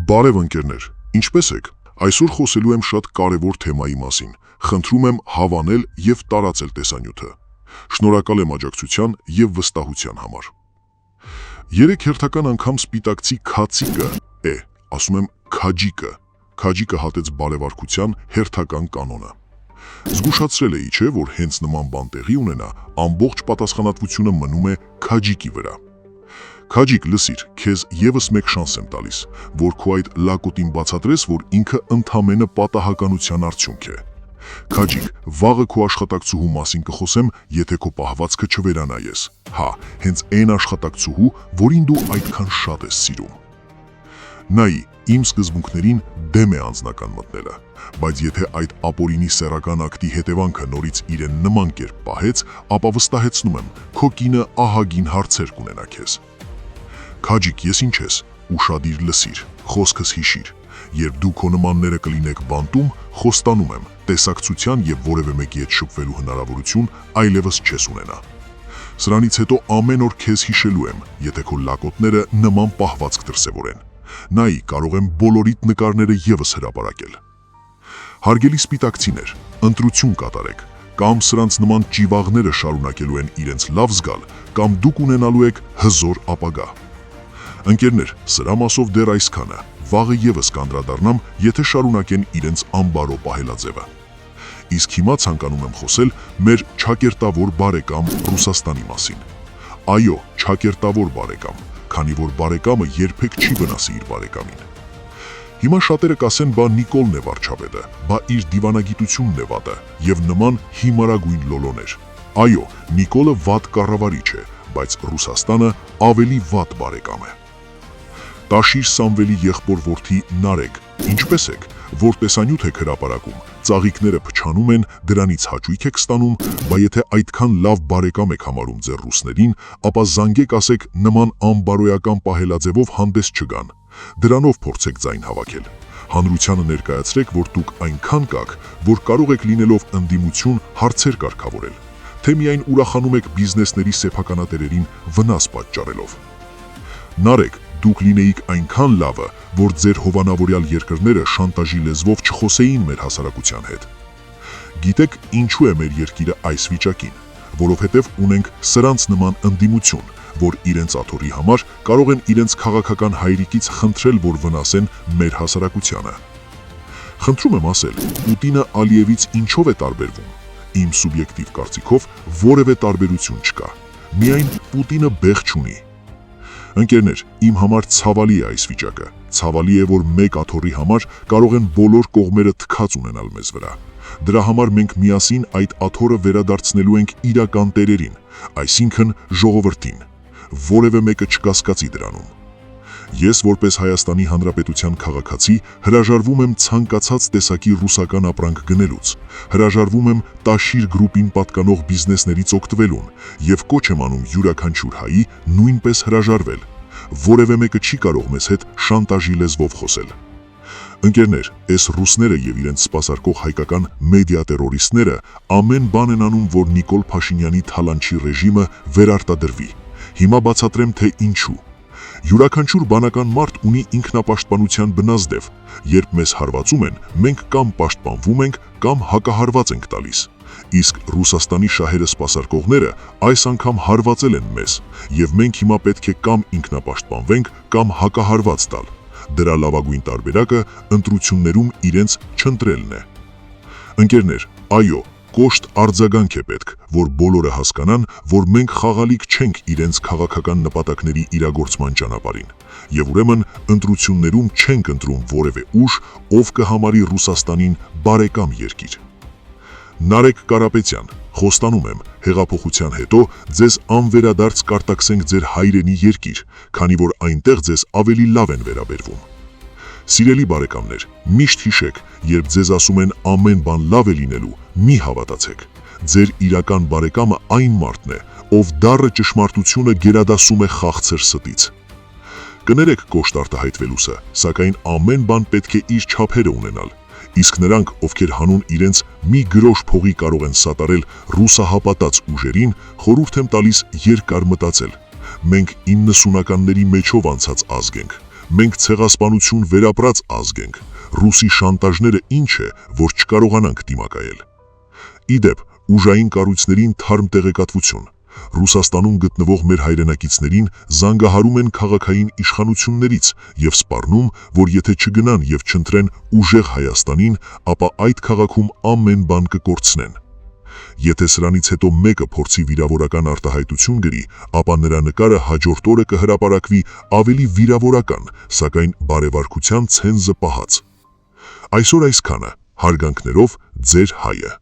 Բարև ընկերներ, ինչպե՞ս եք։ Այսօր խոսելու եմ շատ կարևոր թեմայի մասին։ Խնդրում եմ հավանել եւ տարածել տեսանյութը։ Շնորհակալ եմ աջակցության եւ վստահության համար։ Երեք հերթական անգամ սպիտակցի քացիկը ասում եմ քաջիկը։ Քաջիկը հատեց բարևարկության հերթական կանոնը։ Զգուշացրել էի, չէ, որ հենց նման բան տեղի ունենա, ամբողջ պատասխանատվությունը մնում է քաջիկի վրա։ Քաջիկ, լսիր, քեզ եւս մեկ շանս եմ տալիս, որ քո այդ լակոտին բացատրես, որ ինքը ընդամենը պատահականության արդյունք է։ Քաջիկ, վաղը քո աշխատակցուհու մասին կխոսեմ, եթե քո պահվածքը չվերանայես։ Հա, հենց այն աշխատակցուհու, որին դու այդքան շատ ես սիրում։ Նայի, իմ սկզբունքներին դեմ է անձնական մտնելը, բայց եթե այդ ապօրինի սեռական ակտի հետևանքը նորից իրեն նման կերպ պահեց, ապա վստահեցնում եմ, քո կինը ահագին հարցեր կունենա քեզ։ Քաջիկ, ես ինչ ես, ուշադիր լսիր, խոսքս հիշիր, երբ դու քո նմանները կլինեք բանտում, խոստանում եմ, տեսակցության եւ որևէ մեկի հետ շփվելու հնարավորություն այլևս չես ունենա։ Սրանից հետո ամեն օր քեզ հիշելու եմ, եթե քո լակոտները նման պահվածք դրսևորեն։ Նայի, կարող եմ բոլորիդ նկարները եւս հրապարակել։ Հարգելի սպիտակցիներ, ընտրություն կատարեք, կամ սրանց նման ճիվաղները շարունակելու են իրենց լավ զգալ, կամ դուք ունենալու եք հզոր ապագա։ Ընկերներ, սրա մասով դեռ այսքանը, վաղը եւս կանդրադառնամ, եթե շարունակեն իրենց ամբարո պահելաձևը։ Իսկ հիմա ցանկանում եմ խոսել մեր ճակերտավոր բարեկամ Ռուսաստանի մասին։ Այո, ճակերտավոր բարեկամ, քանի որ բարեկամը երբեք չի վնասի իր բարեկամին։ Հիմա շատերը կասեն, բա Նիկոլն է վարչապետը, բա իր դիվանագիտությունն է վատը, եւ նման հիմարագույն լոլոներ։ Այո, Նիկոլը վատ կառավարիչ է, բայց Ռուսաստանը ավելի վատ բարեկամ է։ Տաշիր Սամվելի եղբոր որդի Նարեկ, ինչպե՞ս եք, որ տեսանյութ եք հրապարակում, ծաղիկները փչանում են, դրանից հաճույք եք ստանում, բա եթե այդքան լավ բարեկամ եք համարում ձեր ռուսներին, ապա զանգեք ասեք նման անբարոյական պահելաձևով հանդես չգան, դրանով փորձեք ձայն հավաքել։ Հանրությանը ներկայացրեք, որ դուք այնքան կաք, որ կարող եք լինելով ընդդիմություն հարցեր կարգավորել, թե միայն ուրախանում եք բիզնեսների սեփականատերերին վնաս պատճառելով։ Նարեկ, դուք լինեիք այնքան լավը, որ ձեր հովանավորյալ երկրները շանտաժի լեզվով չխոսեին մեր հասարակության հետ։ Գիտեք ինչու է մեր երկիրը այս վիճակին, որովհետև ունենք սրանց նման ընդդիմություն, որ իրենց աթոռի համար կարող են իրենց քաղաքական հայրիկից խնդրել, որ վնասեն մեր հասարակությանը։ Խնդրում եմ ասել, Պուտինը Ալիևից ինչով է տարբերվում։ Իմ սուբյեկտիվ կարծիքով որևէ տարբերություն չկա։ Միայն Պուտինը բեղ չունի։ Ընկերներ, իմ համար ցավալի է այս վիճակը։ Ցավալի է, որ մեկ աթոռի համար կարող են բոլոր կողմերը թքած ունենալ մեզ վրա։ Դրա համար մենք միասին այդ աթոռը վերադարձնելու ենք իրական տերերին, այսինքն ժողովրդին։ Որևէ մեկը չկասկածի դրանում։ Ես որպես Հայաստանի Հանրապետության քաղաքացի հրաժարվում եմ ցանկացած տեսակի ռուսական ապրանք գնելուց, հրաժարվում եմ Տաշիր գրուպին պատկանող բիզնեսներից օգտվելուն եւ կոչ եմ անում յուրաքանչյուր հայի նույնպես հրաժարվել։ Որևէ մեկը չի կարող մեզ հետ շանտաժի լեզվով խոսել։ Ընկերներ, այս ռուսները եւ իրենց սպասարկող հայկական մեդիա տերորիստները ամեն բան են անում, որ Նիկոլ Փաշինյանի թալանչի ռեժիմը վերարտադրվի։ Հիմա բացատրեմ, թե ինչու։ Յուրաքանչյուր բանական մարդ ունի ինքնապաշտպանության բնազդև, երբ մեզ հարվածում են, մենք կամ պաշտպանվում ենք, կամ հակահարված ենք տալիս։ Իսկ Ռուսաստանի շահերը սպասարկողները այս անգամ հարվածել են մեզ, եւ մենք հիմա պետք է կամ ինքնապաշտպանվենք, կամ հակահարված տալ։ Դրա լավագույն տարբերակը ընտրություններում իրենց չընտրելն է։ Ընկերներ, այո, կոշտ արձագանք է պետք, որ բոլորը հասկանան, որ մենք խաղալիք չենք իրենց քաղաքական նպատակների իրագործման ճանապարհին, եւ ուրեմն ընտրություններում չենք ընտրում որևէ ուժ, ով կհամարի Ռուսաստանին բարեկամ երկիր։ Նարեկ Կարապետյան, խոստանում եմ, հեղափոխության հետո ձեզ անվերադարձ կարտաքսենք ձեր հայրենի երկիր, քանի որ այնտեղ ձեզ ավելի լավ են վերաբերվում։ Սիրելի բարեկամներ, միշտ հիշեք, երբ ձեզ ասում են ամեն բան լավ է լինելու, մի հավատացեք։ Ձեր իրական բարեկամը այն մարդն է, ով դառը ճշմարտությունը գերադասում է խաղցր ստից։ Կներեք կոշտ արտահայտվելուսը, սակայն ամեն բան պետք է իր չափերը ունենալ։ Իսկ նրանք, ովքեր հանուն իրենց մի գրոշ փողի կարող են սատարել ռուսահապատած ուժերին, խորհուրդ եմ տալիս երկար մտածել։ Մենք 90-ականների մեջով անցած ազգ ենք, Մենք ցեղասպանություն վերապրած ազգ ենք, ռուսի շանտաժները ինչ է, որ չկարողանանք դիմակայել։ Իդեպ, ուժային կառույցներին թարմ տեղեկատվություն։ Ռուսաստանում գտնվող մեր հայրենակիցներին զանգահարում են քաղաքային իշխանություններից եւ սպառնում, որ եթե չգնան եւ չընտրեն ուժեղ Հայաստանին, ապա այդ քաղաքում ամեն բան կկորցնեն։ Եթե սրանից հետո մեկը փորձի վիրավորական արտահայտություն գրի, ապա նրա նկարը հաջորդ օրը կհրապարակվի ավելի վիրավորական, սակայն բարևարքության ցենզը պահած։ Այսօր այսքանը, հարգանքներով, ձեր հայը։